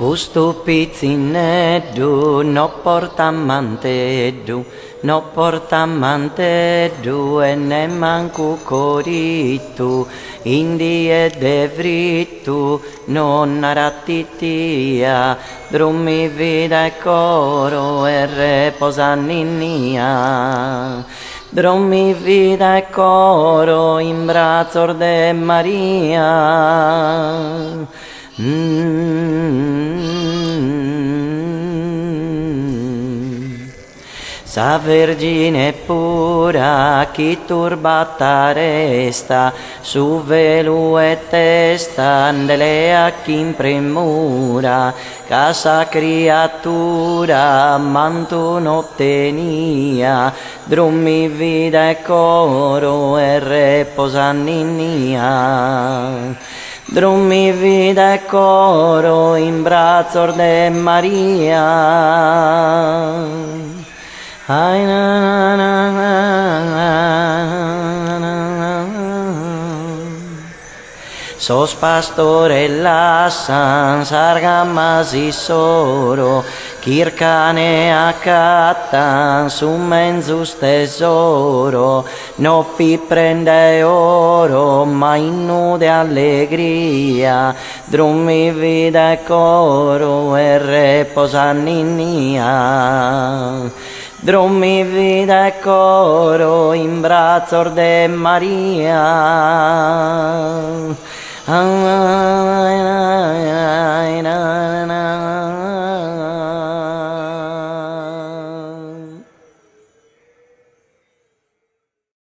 Custu pizzineddu no portamanteddu, no portamanteddu e nemmancu coritu, indi e devritu non rattitia, drummi vida e coro e reposa ninnia. Drommi vida e coro in braccio de Maria. Sa Vergine pura chi turbata resta, su velu e testa delle acchi in premura, casa creatura manto non tenia, drummi vida e coro e reposa ninnia. Drummi vida e coro in braccio de Maria. Sos pastorella san sargamasi soro, kirkane accattan su menzus tesoro, no fi prende oro, ma innude allegria, drummi vida e coro e reposa ninnia. Drummi vida e coro in braccio de Maria.